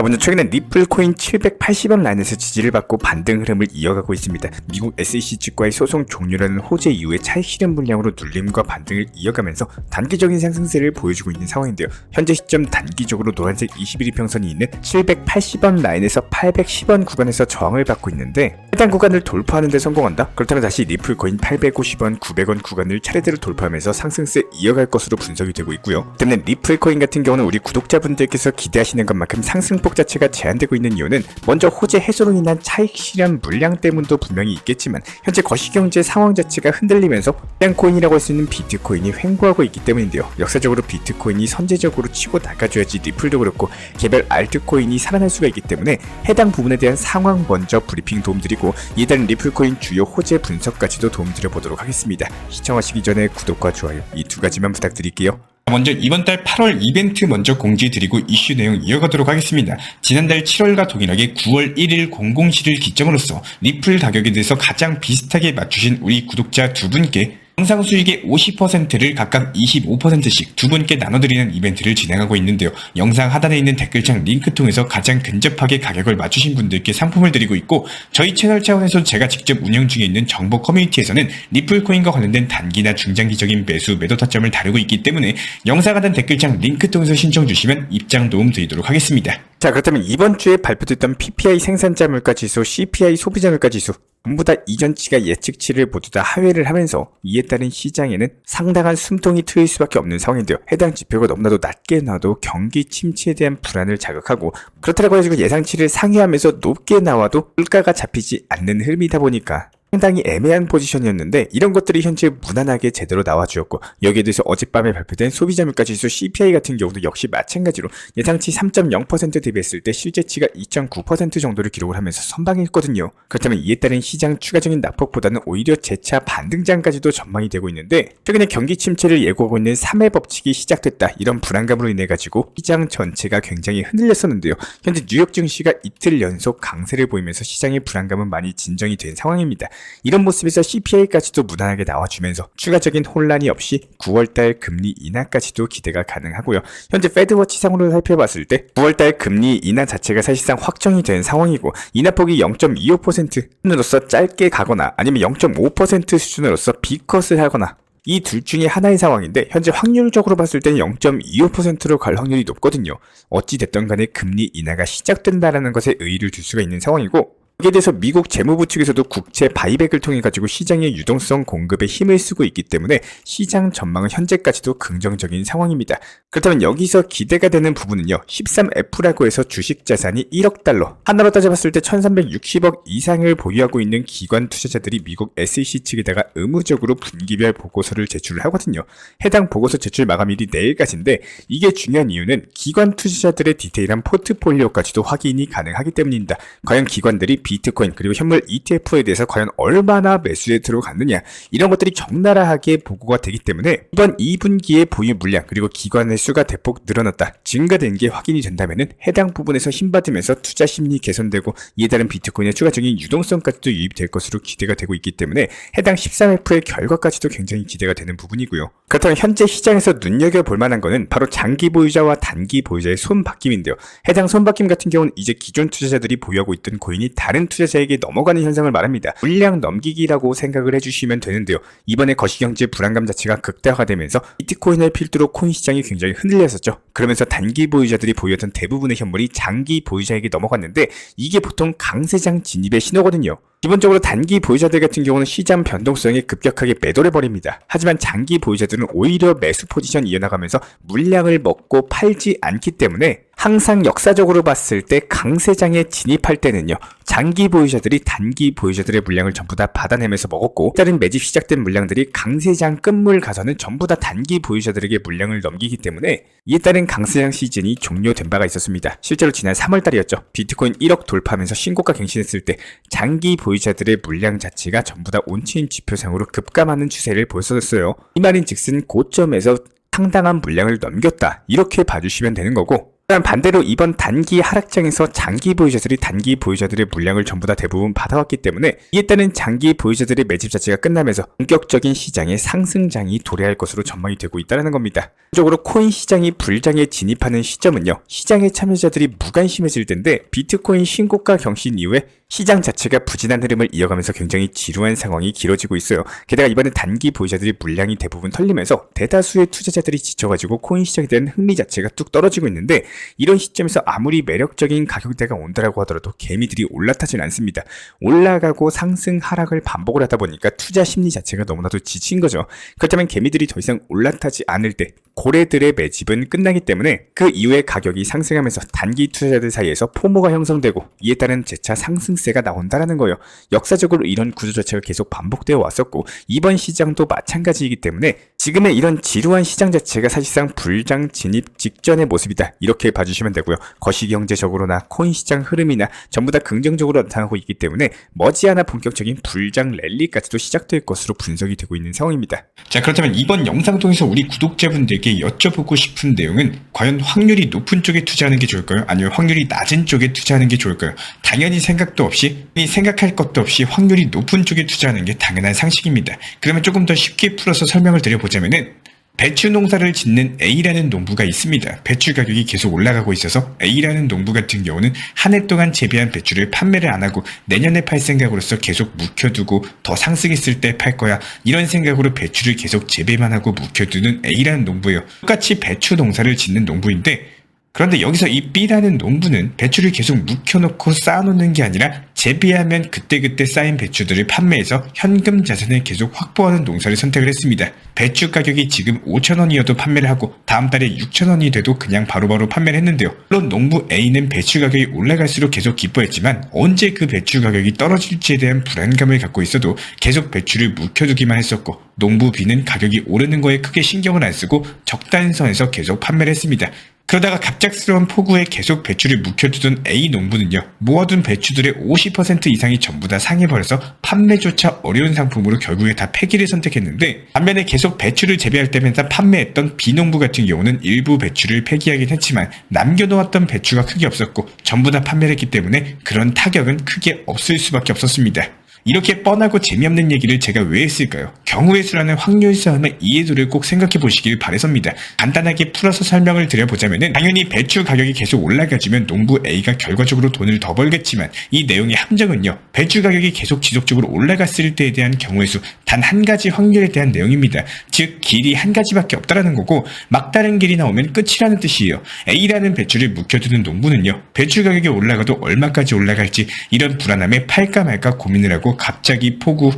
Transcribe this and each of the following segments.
먼저 최근에 리플 코인 780원 라인에서 지지를 받고 반등 흐름을 이어가고 있습니다. 미국 SEC 측과의 소송 종료라는 호재 이후에 차익 실현 물량으로 눌림과 반등을 이어가면서 단기적인 상승세를 보여주고 있는 상황인데요. 현재 시점 단기적으로 노란색 21이평선이 있는 780원 라인에서 810원 구간에서 저항을 받고 있는데 해당 구간을 돌파하는 데 성공한다? 그렇다면 다시 리플 코인 850원, 900원 구간을 차례대로 돌파하면서 상승세 이어갈 것으로 분석이 되고 있고요. 때문에 리플 코인 같은 경우는 우리 구독자분들께서 기대하시는 것만큼 상승폭 자체가 제한되고 있는 이유는 먼저 호재 해소로 인한 차익 실현 물량 때문도 분명히 있겠지만 현재 거시경제 상황 자체가 흔들리면서 해당 코인이라고 할 수 있는 비트코인이 횡보하고 있기 때문인데요. 역사적으로 비트코인이 선제적으로 치고 나가줘야지 리플도 그렇고 개별 알트코인이 살아날 수가 있기 때문에 해당 부분에 대한 상황 먼저 브리핑 도움드리고 이에 따른 리플 코인 주요 호재 분석까지도 도움드려보도록 하겠습니다. 시청하시기 전에 구독과 좋아요 이 두 가지만 부탁드릴게요. 먼저 이번달 8월 이벤트 먼저 공지드리고 이슈 내용 이어가도록 하겠습니다. 지난달 7월과 동일하게 9월 1일 00시를 기점으로써 리플 가격에 대해서 가장 비슷하게 맞추신 우리 구독자 두 분께 영상 수익의 50%를 각각 25%씩 두 분께 나눠드리는 이벤트를 진행하고 있는데요. 영상 하단에 있는 댓글창 링크 통해서 가장 근접하게 가격을 맞추신 분들께 상품을 드리고 있고 저희 채널 차원에서 제가 직접 운영 중에 있는 정보 커뮤니티에서는 리플코인과 관련된 단기나 중장기적인 매수 매도 타점을 다루고 있기 때문에 영상 하단 댓글창 링크 통해서 신청 주시면 입장 도움 드리도록 하겠습니다. 자, 그렇다면 이번 주에 발표됐던 PPI 생산자 물가 지수, CPI 소비자 물가 지수 전부 다 이전치가 예측치를 모두 다 하회를 하면서 이에 따른 시장에는 상당한 숨통이 트일 수밖에 없는 상황인데요. 해당 지표가 너무나도 낮게 나와도 경기 침체에 대한 불안을 자극하고 그렇다고 해가지고 예상치를 상회하면서 높게 나와도 물가가 잡히지 않는 흐름이다 보니까 상당히 애매한 포지션이었는데 이런 것들이 현재 무난하게 제대로 나와주었고 여기에 대해서 어젯밤에 발표된 소비자 물가 지수 CPI 같은 경우도 역시 마찬가지로 예상치 3.0% 대비했을 때 실제치가 2.9% 정도를 기록을 하면서 선방했거든요. 그렇다면 이에 따른 시장 추가적인 낙폭보다는 오히려 재차 반등장까지도 전망이 되고 있는데 최근에 경기 침체를 예고하고 있는 3회 법칙이 시작됐다 이런 불안감으로 인해 가지고 시장 전체가 굉장히 흔들렸었는데요. 현재 뉴욕 증시가 이틀 연속 강세를 보이면서 시장의 불안감은 많이 진정이 된 상황입니다. 이런 모습에서 CPI까지도 무난하게 나와주면서 추가적인 혼란이 없이 9월달 금리 인하까지도 기대가 가능하고요. 현재 패드워치상으로 살펴봤을 때 9월달 금리 인하 자체가 사실상 확정이 된 상황이고 인하폭이 0.25% 수준으로서 짧게 가거나 아니면 0.5% 수준으로서 B컷을 하거나 이 둘 중에 하나의 상황인데 현재 확률적으로 봤을 때는 0.25%로 갈 확률이 높거든요. 어찌됐든 간에 금리 인하가 시작된다라는 것에 의의를 둘 수가 있는 상황이고 여기에 대해서 미국 재무부 측에서도 국채 바이백을 통해 가지고 시장의 유동성 공급에 힘을 쓰고 있기 때문에 시장 전망은 현재까지도 긍정적인 상황입니다. 그렇다면 여기서 기대가 되는 부분은요. 13F라고 해서 주식 자산이 1억 달러, 하나로 따져봤을 때 1360억 이상을 보유하고 있는 기관 투자자들이 미국 SEC 측에다가 의무적으로 분기별 보고서를 제출을 하거든요. 해당 보고서 제출 마감일이 내일까지인데 이게 중요한 이유는 기관 투자자들의 디테일한 포트폴리오까지도 확인이 가능하기 때문입니다. 과연 기관들이 비트코인 그리고 현물 ETF에 대해서 과연 얼마나 매수에 들어갔느냐 이런 것들이 적나라하게 보고가 되기 때문에 이번 2분기의 보유 물량 그리고 기관의 수가 대폭 늘어났다 증가된 게 확인이 된다면 해당 부분에서 힘받으면서 투자 심리 개선되고 이에 따른 비트코인의 추가적인 유동성까지도 유입될 것으로 기대가 되고 있기 때문에 해당 13F의 결과까지도 굉장히 기대가 되는 부분이고요. 그렇다면 현재 시장에서 눈여겨볼 만한 거는 바로 장기 보유자와 단기 보유자의 손바뀜인데요. 해당 손바뀜 같은 경우는 이제 기존 투자자들이 보유하고 있던 코인이 다른 투자자에게 넘어가는 현상을 말합니다. 물량 넘기기라고 생각을 해주시면 되는데요. 이번에 거시경제 불안감 자체가 극대화가 되면서 비트코인을 필두로 코인 시장이 굉장히 흔들렸었죠. 그러면서 단기 보유자들이 보유했던 대부분의 현물이 장기 보유자에게 넘어갔는데 이게 보통 강세장 진입의 신호거든요. 기본적으로 단기 보유자들 같은 경우는 시장 변동성에 급격하게 매도를 벌입니다. 하지만 장기 보유자들은 오히려 매수 포지션 이어나가면서 물량을 먹고 팔지 않기 때문에 항상 역사적으로 봤을 때 강세장에 진입할 때는요. 장기 보유자들이 단기 보유자들의 물량을 전부 다 받아내면서 먹었고 다른 매집 시작된 물량들이 강세장 끝물 가서는 전부 다 단기 보유자들에게 물량을 넘기기 때문에 이에 따른 강세장 시즌이 종료된 바가 있었습니다. 실제로 지난 3월달이었죠. 비트코인 1억 돌파하면서 신고가 갱신했을 때 장기 보유자들의 물량 자체가 전부 다 온체인 지표상으로 급감하는 추세를 보였었어요. 이 말인 즉슨 고점에서 상당한 물량을 넘겼다 이렇게 봐주시면 되는 거고 하지만 반대로 이번 단기 하락장에서 장기 보유자들이 단기 보유자들의 물량을 전부 다 대부분 받아왔기 때문에 이에 따른 장기 보유자들의 매집 자체가 끝나면서 본격적인 시장의 상승장이 도래할 것으로 전망이 되고 있다는 겁니다. 적으로 코인 시장이 불장에 진입하는 시점은요, 시장의 참여자들이 무관심해질 텐데 비트코인 신고가 경신 이후에 시장 자체가 부진한 흐름을 이어가면서 굉장히 지루한 상황이 길어지고 있어요. 게다가 이번에 단기 보유자들이 물량이 대부분 털리면서 대다수의 투자자들이 지쳐가지고 코인 시장에 대한 흥미 자체가 뚝 떨어지고 있는데, 이런 시점에서 아무리 매력적인 가격대가 온다라고 하더라도 개미들이 올라타진 않습니다. 올라가고 상승 하락을 반복을 하다 보니까 투자 심리 자체가 너무나도 지친 거죠. 그렇다면 개미들이 더 이상 올라타지 않을 때 고래들의 매집은 끝나기 때문에 그 이후에 가격이 상승하면서 단기 투자자들 사이에서 포모가 형성되고 이에 따른 재차 상승세가 나온다라는 거예요. 역사적으로 이런 구조 자체가 계속 반복되어 왔었고 이번 시장도 마찬가지이기 때문에 지금의 이런 지루한 시장 자체가 사실상 불장 진입 직전의 모습이다, 이렇게 봐주시면 되고요. 거시경제적으로나 코인 시장 흐름이나 전부 다 긍정적으로 나타나고 있기 때문에 머지않아 본격적인 불장 랠리까지도 시작될 것으로 분석이 되고 있는 상황입니다. 자, 그렇다면 이번 영상 통해서 우리 구독자분들께 여쭤보고 싶은 내용은 과연 확률이 높은 쪽에 투자하는 게 좋을까요? 아니면 확률이 낮은 쪽에 투자하는 게 좋을까요? 당연히 생각도 없이, 생각할 것도 없이 확률이 높은 쪽에 투자하는 게 당연한 상식입니다. 그러면 조금 더 쉽게 풀어서 설명을 드려보자면은, 배추 농사를 짓는 A라는 농부가 있습니다. 배추 가격이 계속 올라가고 있어서 A라는 농부 같은 경우는 한 해 동안 재배한 배추를 판매를 안 하고 내년에 팔 생각으로서 계속 묵혀두고 더 상승했을 때 팔 거야, 이런 생각으로 배추를 계속 재배만 하고 묵혀두는 A라는 농부예요. 똑같이 배추 농사를 짓는 농부인데, 그런데 여기서 이 B라는 농부는 배추를 계속 묵혀놓고 쌓아놓는 게 아니라 재배하면 그때그때 쌓인 배추들을 판매해서 현금 자산을 계속 확보하는 농사를 선택을 했습니다. 배추 가격이 지금 5,000원이어도 판매를 하고 다음 달에 6,000원이 돼도 그냥 바로바로 판매를 했는데요. 물론 농부 A는 배추 가격이 올라갈수록 계속 기뻐했지만 언제 그 배추 가격이 떨어질지에 대한 불안감을 갖고 있어도 계속 배추를 묵혀두기만 했었고, 농부 B는 가격이 오르는 거에 크게 신경을 안 쓰고 적당한 선에서 계속 판매를 했습니다. 그러다가 갑작스러운 폭우에 계속 배추를 묵혀두던 A 농부는요, 모아둔 배추들의 50% 이상이 전부 다 상해버려서 판매조차 어려운 상품으로 결국에 다 폐기를 선택했는데, 반면에 계속 배추를 재배할 때마다 판매했던 B 농부 같은 경우는 일부 배추를 폐기하긴 했지만 남겨놓았던 배추가 크게 없었고 전부 다 판매를 했기 때문에 그런 타격은 크게 없을 수밖에 없었습니다. 이렇게 뻔하고 재미없는 얘기를 제가 왜 했을까요? 경우의 수라는 확률 싸움의 이해도를 꼭 생각해 보시길 바라섭니다. 간단하게 풀어서 설명을 드려보자면은, 당연히 배추 가격이 계속 올라가지면 농부 A가 결과적으로 돈을 더 벌겠지만 이 내용의 함정은요, 배추 가격이 계속 지속적으로 올라갔을 때에 대한 경우의 수, 단 한 가지 확률에 대한 내용입니다. 즉 길이 한 가지밖에 없다라는 거고, 막다른 길이 나오면 끝이라는 뜻이에요. A라는 배추를 묵혀두는 농부는요, 배추 가격이 올라가도 얼마까지 올라갈지 이런 불안함에 팔까 말까 고민을 하고 갑자기 폭우,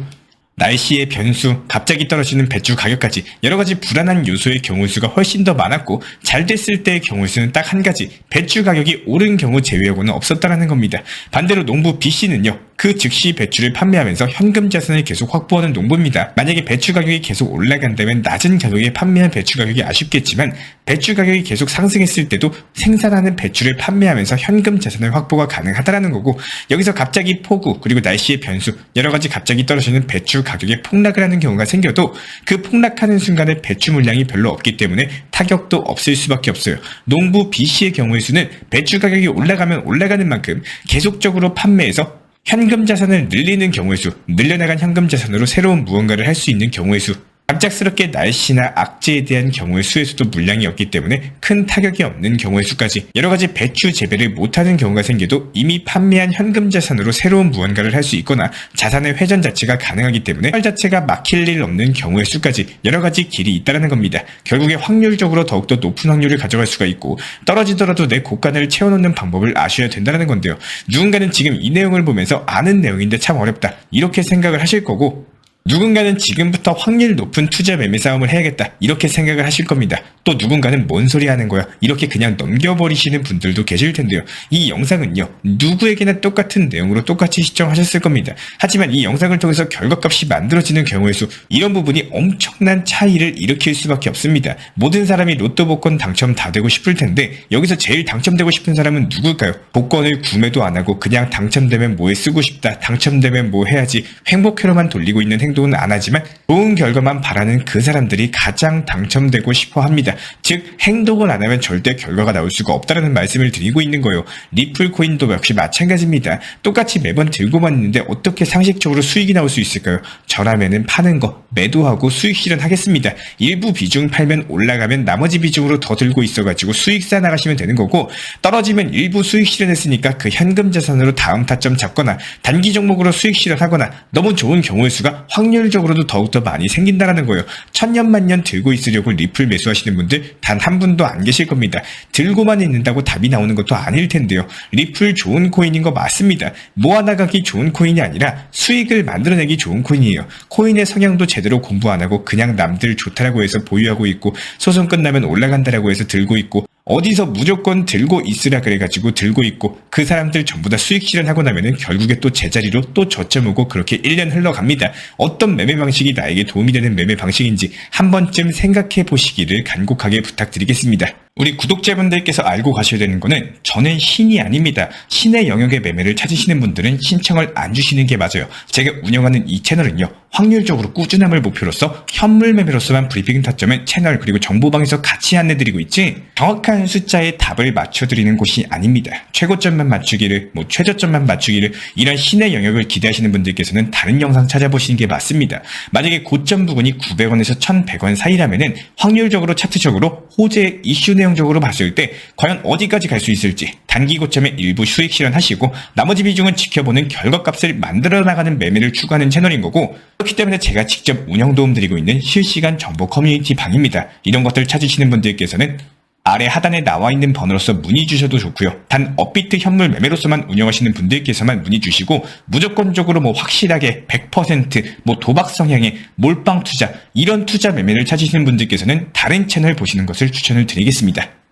날씨의 변수, 갑자기 떨어지는 배추 가격까지 여러가지 불안한 요소의 경우 수가 훨씬 더 많았고, 잘 됐을 때의 경우 수는 딱 한 가지, 배추 가격이 오른 경우 제외하고는 없었다는 겁니다. 반대로 농부 B씨는요, 그 즉시 배추를 판매하면서 현금 자산을 계속 확보하는 농부입니다. 만약에 배추 가격이 계속 올라간다면 낮은 가격에 판매한 배추 가격이 아쉽겠지만, 배추 가격이 계속 상승했을 때도 생산하는 배추를 판매하면서 현금 자산을 확보가 가능하다는 거고, 여기서 갑자기 폭우, 그리고 날씨의 변수, 여러가지 갑자기 떨어지는 배추 가격에 폭락을 하는 경우가 생겨도 그 폭락하는 순간에 배추 물량이 별로 없기 때문에 타격도 없을 수밖에 없어요. 농부 B씨의 경우의 수는 배추 가격이 올라가면 올라가는 만큼 계속적으로 판매해서 현금 자산을 늘리는 경우의 수, 늘려나간 현금 자산으로 새로운 무언가를 할 수 있는 경우의 수, 갑작스럽게 날씨나 악재에 대한 경우의 수에서도 물량이 없기 때문에 큰 타격이 없는 경우의 수까지 여러가지 배추 재배를 못하는 경우가 생겨도 이미 판매한 현금 자산으로 새로운 무언가를 할 수 있거나 자산의 회전 자체가 가능하기 때문에 활 자체가 막힐 일 없는 경우의 수까지 여러가지 길이 있다는 겁니다. 결국에 확률적으로 더욱더 높은 확률을 가져갈 수가 있고, 떨어지더라도 내 곳간을 채워놓는 방법을 아셔야 된다는 건데요. 누군가는 지금 이 내용을 보면서 아는 내용인데 참 어렵다, 이렇게 생각을 하실 거고, 누군가는 지금부터 확률 높은 투자 매매 싸움을 해야겠다, 이렇게 생각을 하실 겁니다. 또 누군가는 뭔 소리 하는 거야, 이렇게 그냥 넘겨버리시는 분들도 계실 텐데요. 이 영상은요, 누구에게나 똑같은 내용으로 똑같이 시청하셨을 겁니다. 하지만 이 영상을 통해서 결과값이 만들어지는 경우의 수, 이런 부분이 엄청난 차이를 일으킬 수밖에 없습니다. 모든 사람이 로또 복권 당첨 다 되고 싶을 텐데, 여기서 제일 당첨되고 싶은 사람은 누굴까요? 복권을 구매도 안 하고 그냥 당첨되면 뭐에 쓰고 싶다, 당첨되면 뭐 해야지, 행복회로만 돌리고 있는 행동은 안 하지만 좋은 결과만 바라는 그 사람들이 가장 당첨되고 싶어 합니다. 즉 행동을 안 하면 절대 결과가 나올 수가 없다는 말씀을 드리고 있는 거예요. 리플 코인도 역시 마찬가지입니다. 똑같이 매번 들고만 있는데 어떻게 상식적으로 수익이 나올 수 있을까요? 저라면은 파는 거 매도하고 수익 실현하겠습니다. 일부 비중 팔면 올라가면 나머지 비중으로 더 들고 있어가지고 수익 쌓아 나가시면 되는 거고, 떨어지면 일부 수익 실현했으니까 그 현금 자산으로 다음 타점 잡거나 단기 종목으로 수익 실현하거나 너무 좋은 경우의 수가 확률적으로도 더욱더 많이 생긴다라는 거예요. 천년만년 들고 있으려고 리플 매수하시는 분들 단 한 분도 안 계실 겁니다. 들고만 있는다고 답이 나오는 것도 아닐 텐데요. 리플 좋은 코인인 거 맞습니다. 모아나가기 좋은 코인이 아니라 수익을 만들어내기 좋은 코인이에요. 코인의 성향도 제대로 공부 안 하고 그냥 남들 좋다라고 해서 보유하고 있고, 소송 끝나면 올라간다라고 해서 들고 있고, 어디서 무조건 들고 있으라 그래가지고 들고 있고, 그 사람들 전부 다 수익 실현하고 나면은 결국에 또 제자리로 또 저점 오고 그렇게 1년 흘러갑니다. 어떤 매매 방식이 나에게 도움이 되는 매매 방식인지 한 번쯤 생각해 보시기를 간곡하게 부탁드리겠습니다. 우리 구독자분들께서 알고 가셔야 되는 거는, 저는 신이 아닙니다. 신의 영역의 매매를 찾으시는 분들은 신청을 안 주시는 게 맞아요. 제가 운영하는 이 채널은요, 확률적으로 꾸준함을 목표로서 현물 매매로서만 브리핑 타점은 채널 그리고 정보방에서 같이 안내드리고 있지, 정확한 숫자의 답을 맞춰드리는 곳이 아닙니다. 최고점만 맞추기를, 최저점만 맞추기를, 이런 신의 영역을 기대하시는 분들께서는 다른 영상 찾아보시는 게 맞습니다. 만약에 고점 부근이 900원에서 1100원 사이라면은 확률적으로 차트적으로 호재 이슈 내용적으로 봤을 때 과연 어디까지 갈 수 있을지 단기 고점에 일부 수익 실현하시고 나머지 비중은 지켜보는 결과값을 만들어 나가는 매매를 추구하는 채널인 거고, 그렇기 때문에 제가 직접 운영 도움 드리고 있는 실시간 정보 커뮤니티 방입니다. 이런 것들 찾으시는 분들께서는 아래 하단에 나와 있는 번호로서 문의 주셔도 좋고요. 단 업비트 현물 매매로서만 운영하시는 분들께서만 문의 주시고, 무조건적으로 확실하게 100% 도박 성향의 몰빵 투자, 이런 투자 매매를 찾으시는 분들께서는 다른 채널 보시는 것을 추천을 드리겠습니다.